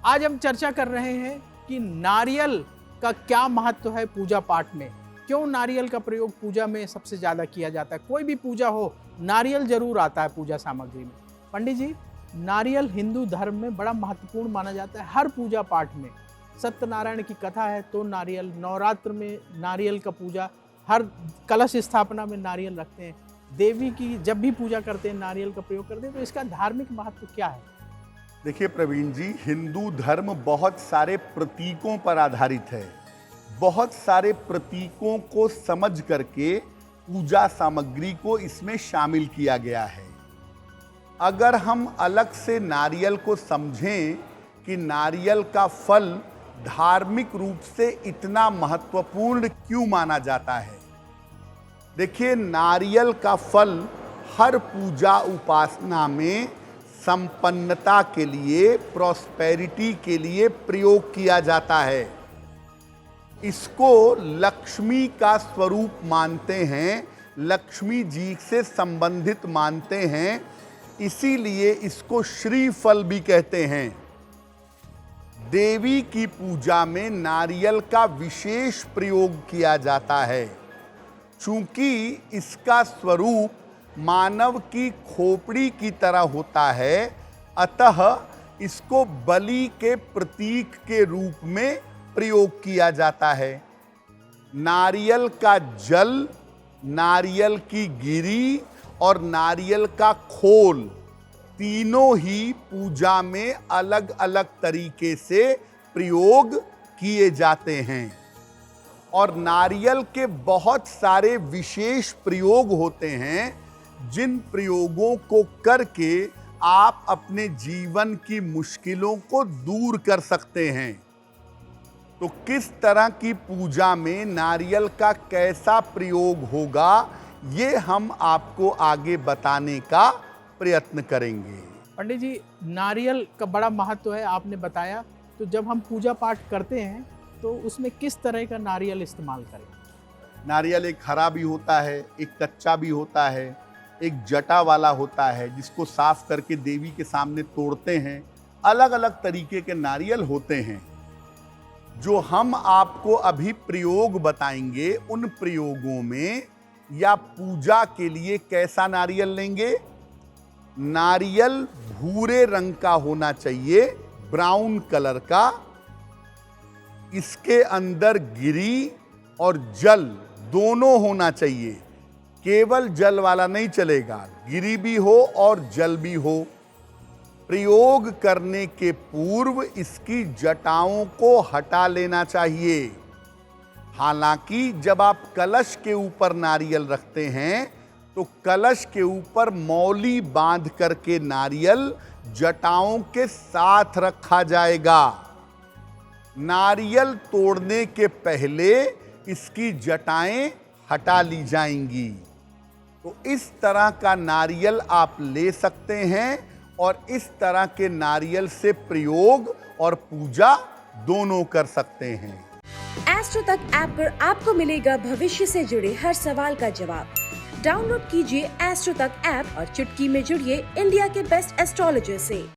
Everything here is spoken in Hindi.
आज हम चर्चा कर रहे हैं कि नारियल का क्या महत्व है पूजा पाठ में। क्यों नारियल का प्रयोग पूजा में सबसे ज़्यादा किया जाता है। कोई भी पूजा हो नारियल जरूर आता है पूजा सामग्री में। पंडित जी, नारियल हिंदू धर्म में बड़ा महत्वपूर्ण माना जाता है। हर पूजा पाठ में सत्यनारायण की कथा है तो नारियल, नवरात्र में नारियल का पूजा, हर कलश स्थापना में नारियल रखते हैं, देवी की जब भी पूजा करते हैं नारियल का प्रयोग करते हैं। तो इसका धार्मिक महत्व क्या है? देखिए प्रवीण जी, हिंदू धर्म बहुत सारे प्रतीकों पर आधारित है। बहुत सारे प्रतीकों को समझ करके पूजा सामग्री को इसमें शामिल किया गया है। अगर हम अलग से नारियल को समझें कि नारियल का फल धार्मिक रूप से इतना महत्वपूर्ण क्यों माना जाता है। देखिए, नारियल का फल हर पूजा उपासना में संपन्नता के लिए, प्रॉस्पेरिटी के लिए प्रयोग किया जाता है। इसको लक्ष्मी का स्वरूप मानते हैं, लक्ष्मी जी से संबंधित मानते हैं, इसीलिए इसको श्रीफल भी कहते हैं। देवी की पूजा में नारियल का विशेष प्रयोग किया जाता है। चूंकि इसका स्वरूप मानव की खोपड़ी की तरह होता है, अतः इसको बलि के प्रतीक के रूप में प्रयोग किया जाता है। नारियल का जल, नारियल की गिरी और नारियल का खोल तीनों ही पूजा में अलग अलग तरीके से प्रयोग किए जाते हैं। और नारियल के बहुत सारे विशेष प्रयोग होते हैं, जिन प्रयोगों को करके आप अपने जीवन की मुश्किलों को दूर कर सकते हैं। तो किस तरह की पूजा में नारियल का कैसा प्रयोग होगा, ये हम आपको आगे बताने का प्रयत्न करेंगे। पंडित जी, नारियल का बड़ा महत्व है, आपने बताया। तो जब हम पूजा पाठ करते हैं तो उसमें किस तरह का नारियल इस्तेमाल करें? नारियल एक हरा भी होता है, एक कच्चा भी होता है, एक जटा वाला होता है जिसको साफ करके देवी के सामने तोड़ते हैं। अलग अलग तरीके के नारियल होते हैं। जो हम आपको अभी प्रयोग बताएंगे, उन प्रयोगों में या पूजा के लिए कैसा नारियल लेंगे। नारियल भूरे रंग का होना चाहिए, ब्राउन कलर का। इसके अंदर गिरी और जल दोनों होना चाहिए। केवल जल वाला नहीं चलेगा, गिरी भी हो और जल भी हो। प्रयोग करने के पूर्व इसकी जटाओं को हटा लेना चाहिए। हालांकि जब आप कलश के ऊपर नारियल रखते हैं तो कलश के ऊपर मौली बांध करके नारियल जटाओं के साथ रखा जाएगा। नारियल तोड़ने के पहले इसकी जटाएं हटा ली जाएंगी। तो इस तरह का नारियल आप ले सकते हैं और इस तरह के नारियल से प्रयोग और पूजा दोनों कर सकते हैं। एस्ट्रो तक ऐप पर आपको मिलेगा भविष्य से जुड़े हर सवाल का जवाब। डाउनलोड कीजिए एस्ट्रो तक ऐप और चुटकी में जुड़िए इंडिया के बेस्ट एस्ट्रोलॉजर से।